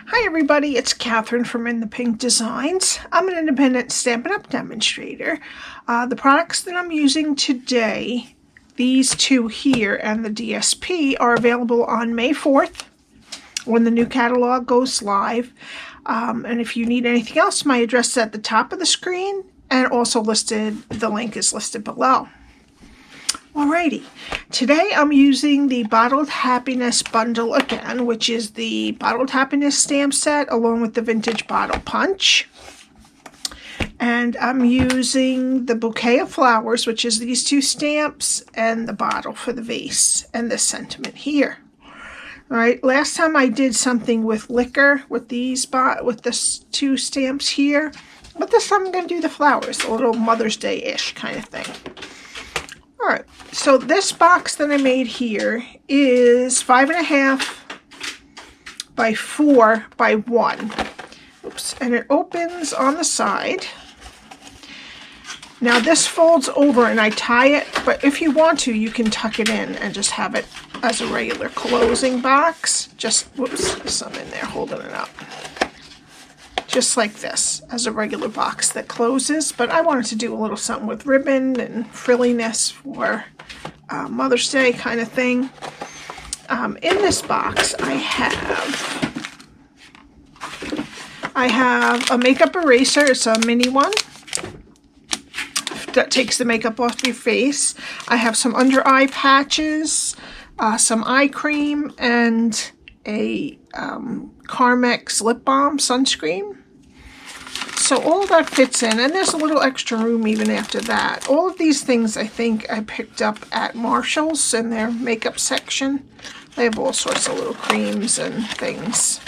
Hi everybody, it's Catherine from In the Pink Designs. I'm an independent Stampin' Up demonstrator. The products that I'm using today, these two here and the DSP, are available on May 4th when the new catalog goes live. And if you need anything else, my address is at the top of the screen and also the link is listed below. Alrighty, today I'm using the Bottled Happiness bundle again, which is the Bottled Happiness stamp set along with the Vintage Bottle Punch. And I'm using the Bouquet of Flowers, which is these two stamps, and the bottle for the vase, and this sentiment here. Alright, last time I did something with liquor with these two stamps here, but this time I'm going to do the flowers, a little Mother's Day-ish kind of thing. Alright, so this box that I made here is 5.5 by 4 by 1. Oops, and it opens on the side. Now this folds over and I tie it, but if you want to, you can tuck it in and just have it as a regular closing box. Just, whoops, there's some in there holding it up. Just like this, as a regular box that closes, but I wanted to do a little something with ribbon and frilliness for Mother's Day kind of thing. In this box, I have a makeup eraser. It's a mini one that takes the makeup off your face. I have some under eye patches, some eye cream, and a Carmex lip balm sunscreen. So all that fits in, and there's a little extra room even after that. All of these things I think I picked up at Marshall's in their makeup section. They have all sorts of little creams and things.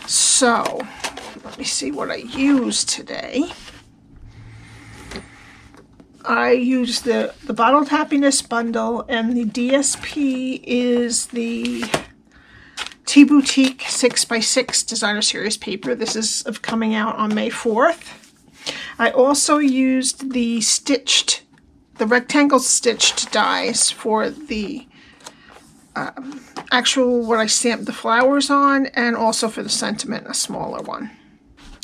So let me see what I used today. I used the Bottled Happiness bundle, and the DSP is the Tea Boutique 6x6 Designer Series paper. This is coming out on May 4th. I also used the rectangle stitched dies for the actual what I stamped the flowers on, and also for the sentiment, a smaller one.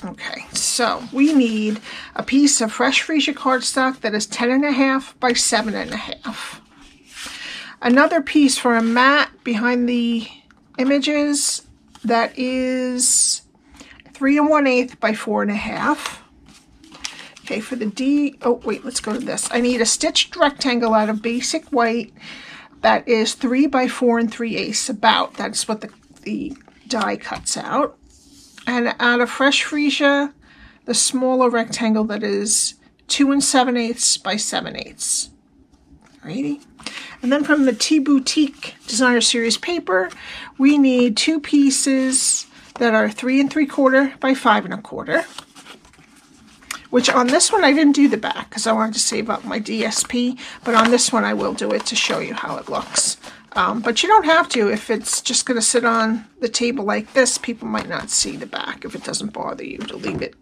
Okay, so we need a piece of fresh Freesia cardstock that is 10.5 by 7.5. Another piece for a mat behind the images that is 3 1/8 by 4.5. Okay, for the let's go to this. I need a stitched rectangle out of basic white that is 3 by 4 3/8, about. That's what the die cuts out. And out of fresh Freesia, the smaller rectangle that is 2 7/8 by 7/8. Alrighty. And then from the Tea Boutique Designer Series paper, we need 2 pieces that are 3 3/4 by 5 1/4. Which on this one I didn't do the back because I wanted to save up my DSP, but on this one I will do it to show you how it looks. But you don't have to. If it's just going to sit on the table like this, people might not see the back if it doesn't bother you to leave it.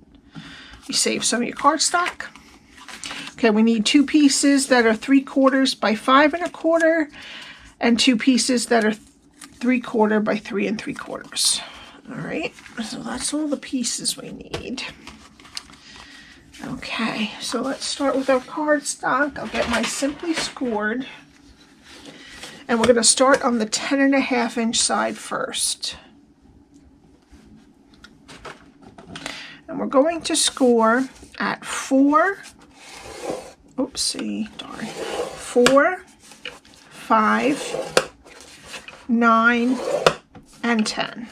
You save some of your cardstock. Okay, we need 2 pieces that are 3/4 by 5 1/4 and 2 pieces that are 3/4 by 3 3/4. Alright, so that's all the pieces we need. Okay, so let's start with our cardstock. I'll get my Simply Scored. And we're going to start on the 10.5 inch side first. And we're going to score at 4, 5, 9, and 10.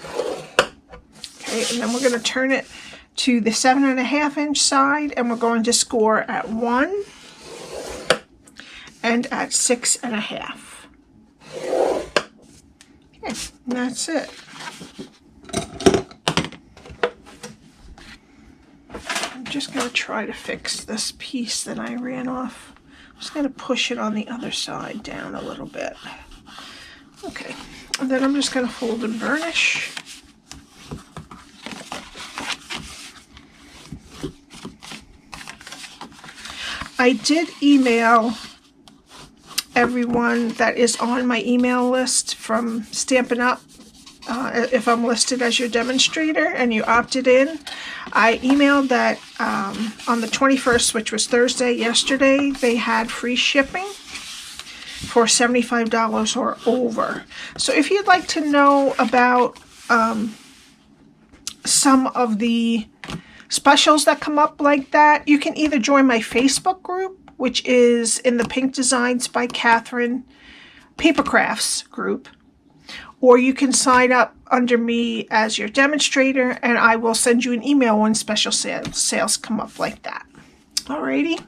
Okay, and then we're going to turn it to the 7.5 inch side, and we're going to score at 1 and at 6.5. Okay, and that's it. I'm just going to try to fix this piece that I ran off. I'm just going to push it on the other side down a little bit. Okay, and then I'm just going to fold and burnish. I did email everyone that is on my email list from Stampin' Up. If I'm listed as your demonstrator and you opted in, I emailed that on the 21st, which was Thursday, yesterday, they had free shipping for $75 or over. So if you'd like to know about some of the specials that come up like that, you can either join my Facebook group, which is in the Pink Designs by Catherine Paper Crafts group, or you can sign up under me as your demonstrator, and I will send you an email when special sales come up like that. Alrighty.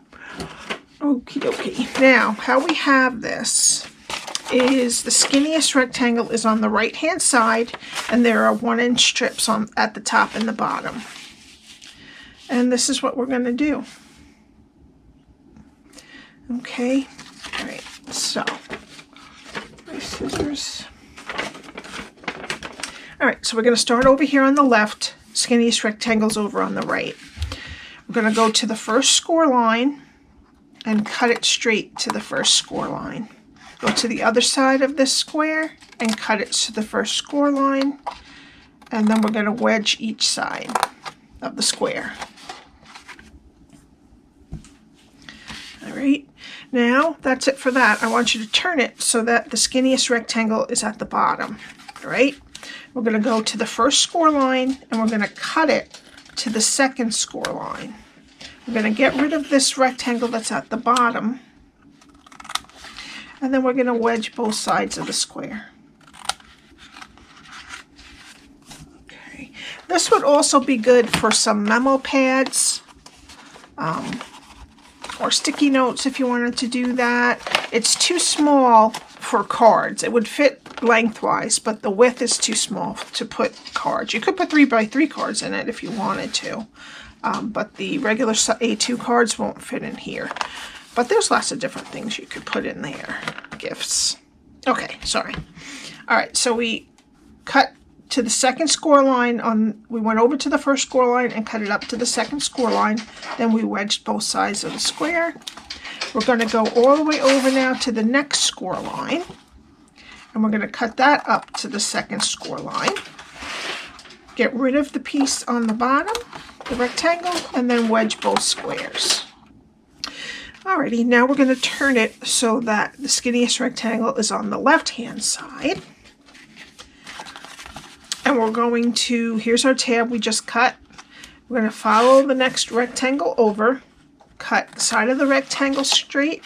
Okie dokie. Now, how we have this is the skinniest rectangle is on the right hand side, and there are 1-inch strips at the top and the bottom. And this is what we're going to do. Okay. Alright, so my scissors. Alright, so we're going to start over here on the left, skinniest rectangles over on the right. We're going to go to the first score line and cut it straight to the first score line. Go to the other side of this square and cut it to the first score line, and then we're going to wedge each side of the square. Alright, now that's it for that. I want you to turn it so that the skinniest rectangle is at the bottom. Alright, we're going to go to the first score line and we're going to cut it to the second score line. We're going to get rid of this rectangle that's at the bottom, and then we're going to wedge both sides of the square. Okay, this would also be good for some memo pads or sticky notes if you wanted to do that. It's too small for cards. It would fit lengthwise, but the width is too small to put cards. You could put 3x3 cards in it if you wanted to. But the regular A2 cards won't fit in here. But there's lots of different things you could put in there. Gifts. Okay, sorry. Alright, so we cut to the second score line. We went over to the first score line and cut it up to the second score line. Then we wedged both sides of the square. We're going to go all the way over now to the next score line. And we're going to cut that up to the second score line. Get rid of the piece on the bottom, the rectangle, and then wedge both squares. Alrighty, now we're going to turn it so that the skinniest rectangle is on the left hand side. And we're going to, here's our tab we just cut. We're going to follow the next rectangle over, cut the side of the rectangle straight,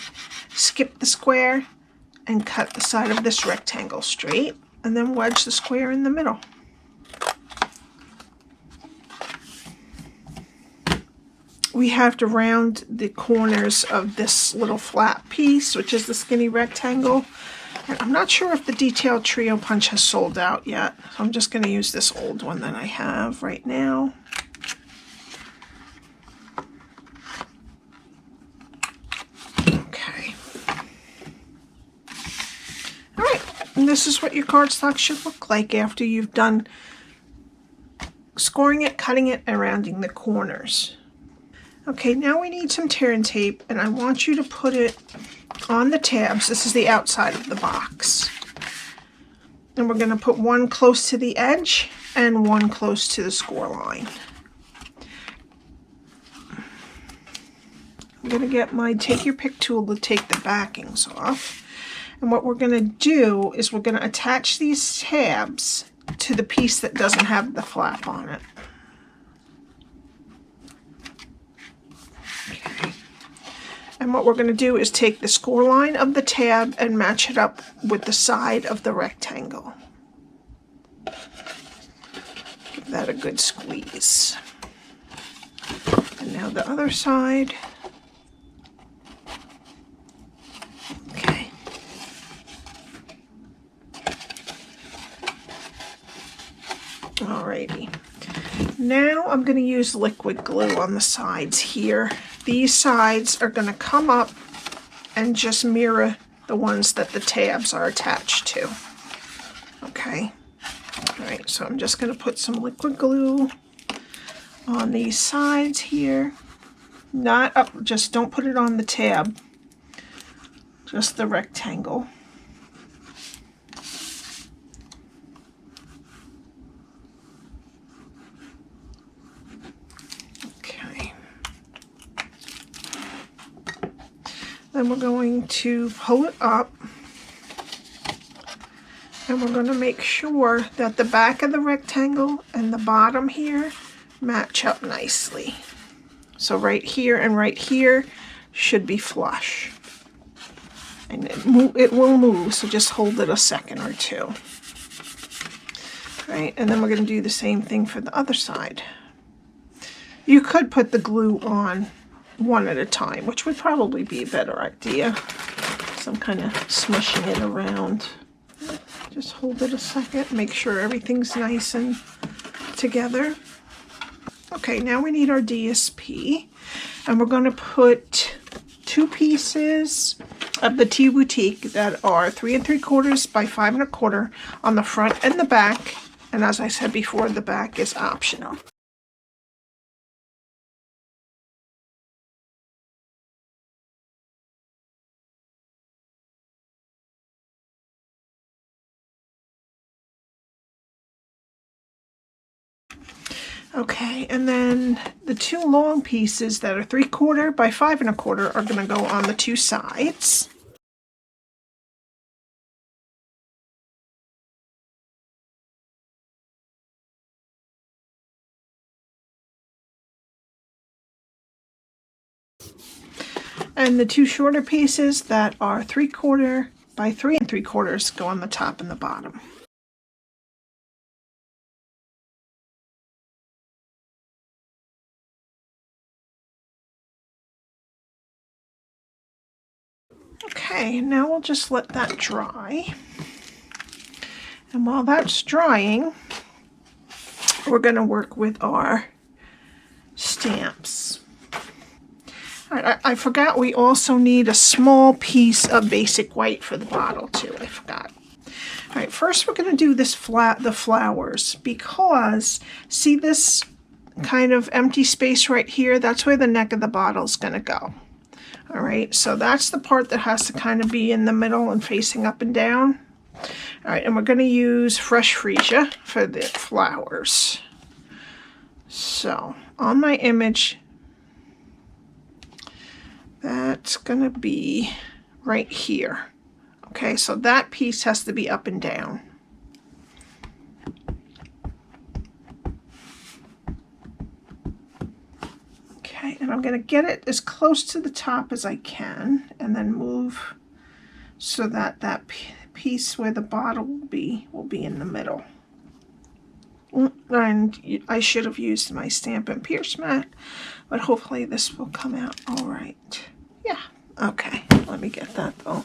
skip the square, and cut the side of this rectangle straight, and then wedge the square in the middle. We have to round the corners of this little flat piece, which is the skinny rectangle. And I'm not sure if the Detail Trio Punch has sold out yet. So I'm just going to use this old one that I have right now. Okay. Alright, and this is what your cardstock should look like after you've done scoring it, cutting it, and rounding the corners. Okay, now we need some tear and tape, and I want you to put it on the tabs. This is the outside of the box. And we're going to put one close to the edge and one close to the score line. I'm going to get my Take Your Pick tool to take the backings off. And what we're going to do is we're going to attach these tabs to the piece that doesn't have the flap on it. Okay. And what we're going to do is take the score line of the tab and match it up with the side of the rectangle. Give that a good squeeze. And now the other side. Okay. Alrighty. Now I'm going to use liquid glue on the sides here. These sides are going to come up and just mirror the ones that the tabs are attached to. Okay. Alright, so I'm just going to put some liquid glue on these sides here. Not up, just don't put it on the tab. just the rectangle. Okay. Then we're going to pull it up, and we're going to make sure that the back of the rectangle and the bottom here match up nicely. So right here and right here should be flush. And it will move, so just hold it a second or two. Right, and then we're going to do the same thing for the other side. You could put the glue on one at a time, which would probably be a better idea. So I'm kind of smushing it around. Just hold it a second, make sure everything's nice and together. Okay, now we need our DSP, and we're going to put 2 pieces of the Tea Boutique that are 3 3/4 by 5 1/4 on the front and the back, and as I said before, the back is optional. Okay, and then the 2 long pieces that are 3/4 by 5 1/4 are going to go on the 2 sides. And the 2 shorter pieces that are 3/4 by 3 3/4 go on the top and the bottom. Okay, now we'll just let that dry. And while that's drying, we're going to work with our stamps. All right, I forgot we also need a small piece of basic white for the bottle too. I forgot. All right, first we're going to do the flowers, because see this kind of empty space right here? That's where the neck of the bottle is going to go. All right, so that's the part that has to kind of be in the middle and facing up and down. All right, and we're going to use fresh freesia for the flowers. So on my image, that's going to be right here. Okay, so that piece has to be up and down. Okay, and I'm going to get it as close to the top as I can, and then move so that that piece where the bottle will be in the middle. And I should have used my Stampin' Pierce mat, but hopefully this will come out all right. Yeah, okay, let me get that though.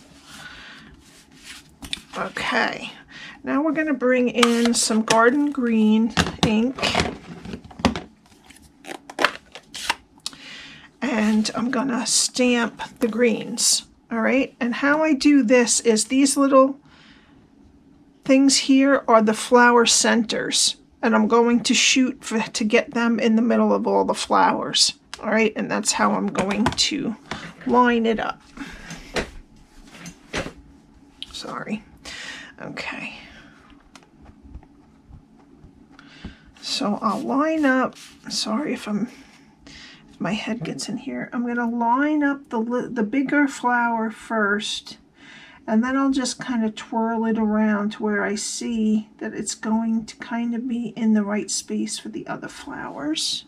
Okay, now we're going to bring in some garden green ink, and I'm going to stamp the greens. All right, and how I do this is these little things here are the flower centers, and I'm going to shoot to get them in the middle of all the flowers. All right, and that's how I'm going to line it up. Sorry. Okay. So I'll line up, sorry if my head gets in here. I'm going to line up the bigger flower first, and then I'll just kind of twirl it around to where I see that it's going to kind of be in the right space for the other flowers.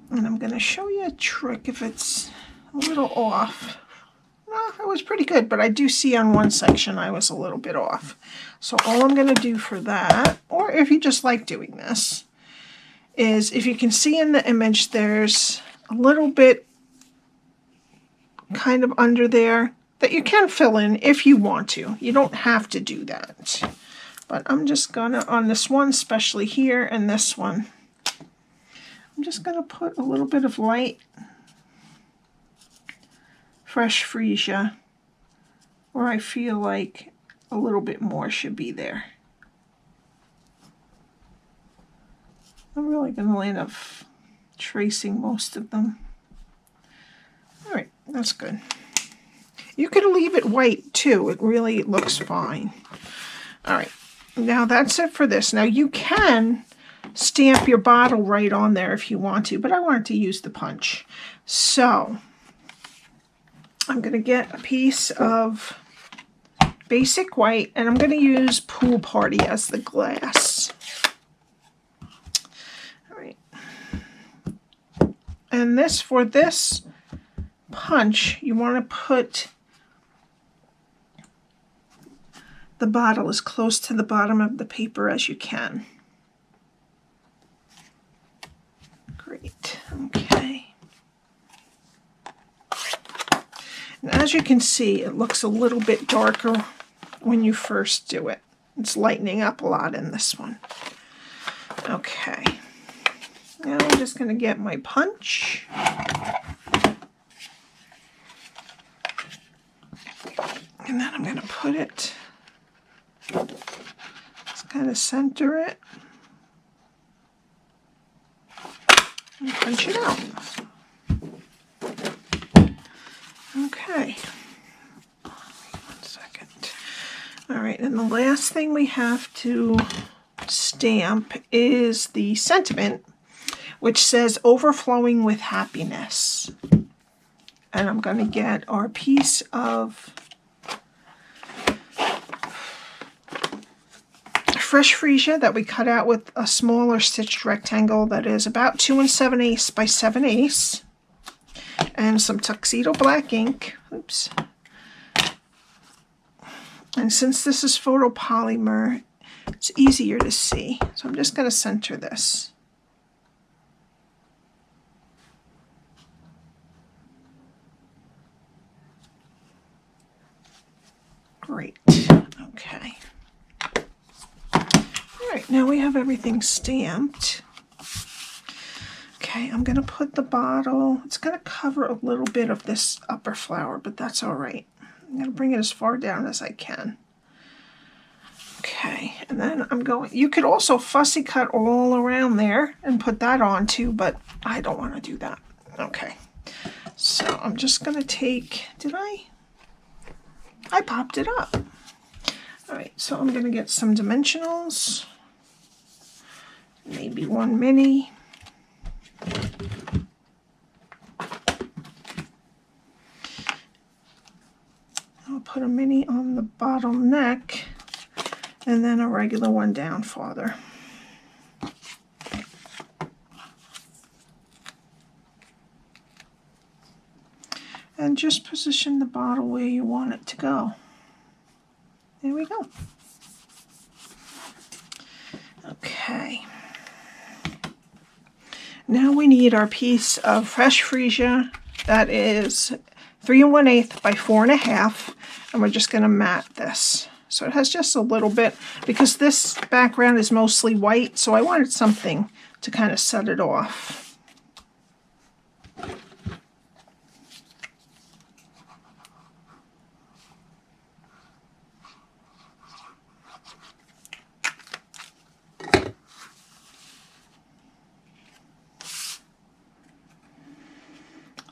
And I'm going to show you a trick if it's a little off. Well, it was pretty good, but I do see on one section I was a little bit off. So all I'm going to do for that, or if you just like doing this, is if you can see in the image there's a little bit kind of under there that you can fill in if you want to. You don't have to do that. But I'm just going to, on this one, especially here and this one, I'm just going to put a little bit of light fresh freesia where I feel like a little bit more should be there. I'm really going to end up tracing most of them. All right, that's good. You could leave it white too. It really looks fine. All right, now that's it for this. Now you can stamp your bottle right on there if you want to, but I wanted to use the punch. So I'm going to get a piece of basic white, and I'm going to use Pool Party as the glass. All right. And this, for this punch, you want to put the bottle as close to the bottom of the paper as you can. Great. Okay. And as you can see, it looks a little bit darker when you first do it. It's lightening up a lot in this one. Okay. Now I'm just going to get my punch. And then I'm going to put it, just kind of center it, and punch it out. Okay. 1 second. All right, and the last thing we have to stamp is the sentiment, which says overflowing with happiness. And I'm going to get our piece of fresh freesia that we cut out with a smaller stitched rectangle that is about 2 7/8 by 7/8, and some tuxedo black ink. Oops. And since this is photopolymer, it's easier to see. So I'm just going to center this. Great. Okay. All right, now we have everything stamped. Okay, I'm going to put the bottle, it's going to cover a little bit of this upper flower, but that's all right. I'm going to bring it as far down as I can. Okay, and then I'm going, you could also fussy cut all around there and put that on too, but I don't want to do that. Okay, so I'm just going to take, I popped it up. All right, so I'm going to get some dimensionals, maybe 1 mini. I'll put a mini on the bottom neck and then a regular one down farther. And just position the bottle where you want it to go. There we go. Okay. Now we need our piece of fresh freesia that is 3 1/8 by 4 1/2, and we're just going to mat this. So it has just a little bit, because this background is mostly white, so I wanted something to kind of set it off.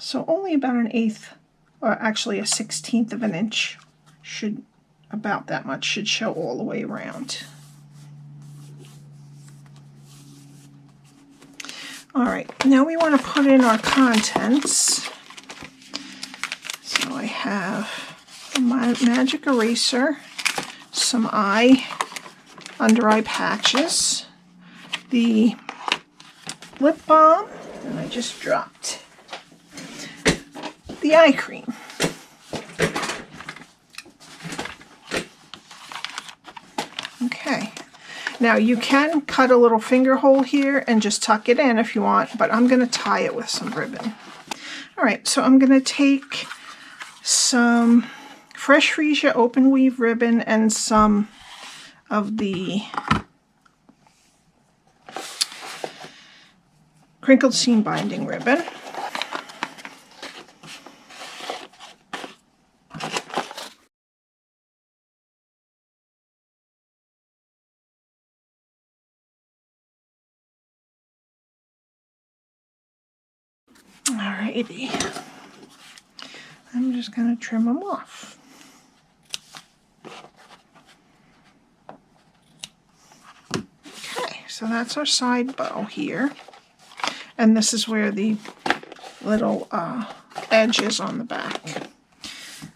So only about 1/8, or actually 1/16 of an inch, should, about that much, should show all the way around. All right, now we want to put in our contents. So I have my magic eraser, some under eye patches, the lip balm, and I just dropped the eye cream. Okay, now you can cut a little finger hole here and just tuck it in if you want, but I'm going to tie it with some ribbon. All right, so I'm going to take some fresh freesia open weave ribbon and some of the crinkled seam binding ribbon. Alrighty. I'm just going to trim them off. Okay, so that's our side bow here. And this is where the little edge is on the back.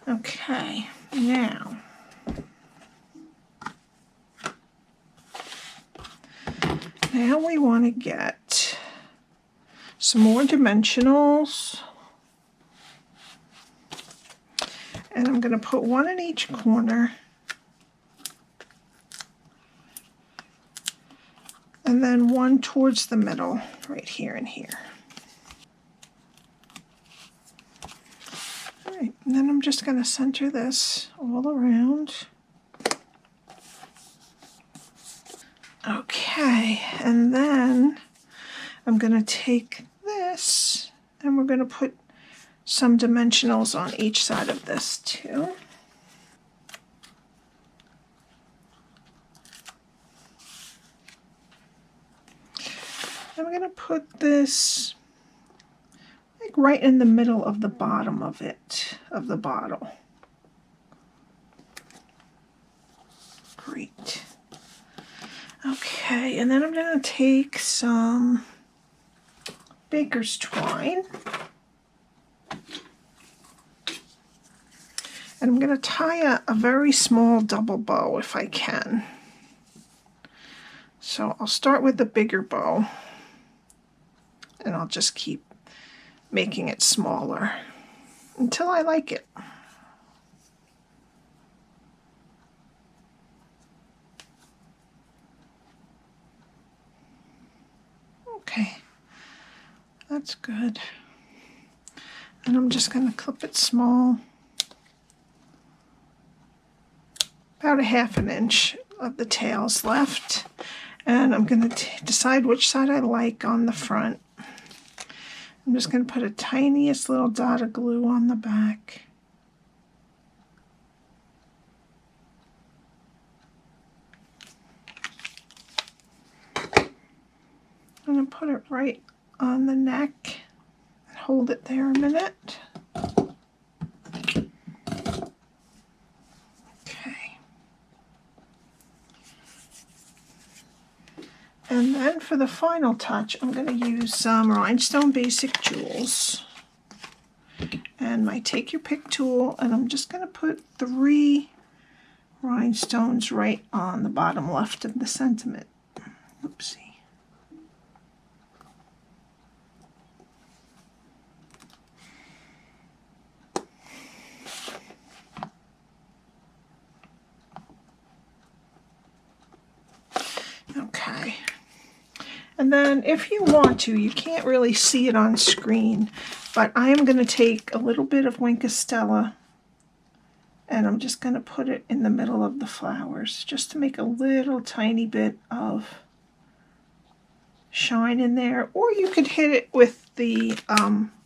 Okay, now we want to get some more dimensionals. And I'm going to put one in each corner. And then one towards the middle, right here and here. All right, and then I'm just going to center this all around. Okay, and then I'm going to take this and we're going to put some dimensionals on each side of this too. I'm going to put this like right in the middle of the bottom of it, of the bottle. Great. Okay, and then I'm going to take some baker's twine. And I'm going to tie a very small double bow if I can. So I'll start with the bigger bow. And I'll just keep making it smaller until I like it. Okay, that's good. And I'm just going to clip it small. About a ½ inch of the tails left. And I'm going to decide which side I like on the front. I'm just going to put a tiniest little dot of glue on the back. I'm going to put it right on the neck and hold it there a minute. Okay. And then for the final touch, I'm going to use some Rhinestone Basic Jewels and my Take Your Pick tool, and I'm just going to put 3 rhinestones right on the bottom left of the sentiment. Oopsie. Okay. And then if you want to, you can't really see it on screen, but I am going to take a little bit of Wink of Stella and I'm just going to put it in the middle of the flowers just to make a little tiny bit of shine in there. Or you could hit it with the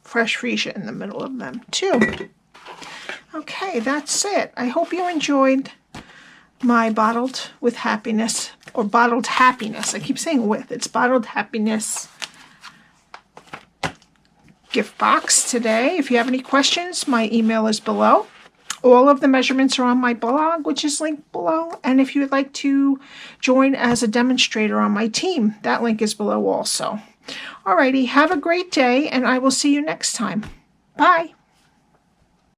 fresh Freesia in the middle of them too. Okay, that's it. I hope you enjoyed my Bottled with Happiness, or Bottled Happiness. I keep saying with. It's Bottled Happiness gift box today. If you have any questions, my email is below. All of the measurements are on my blog, which is linked below. And if you would like to join as a demonstrator on my team, that link is below also. Alrighty, have a great day, and I will see you next time. Bye.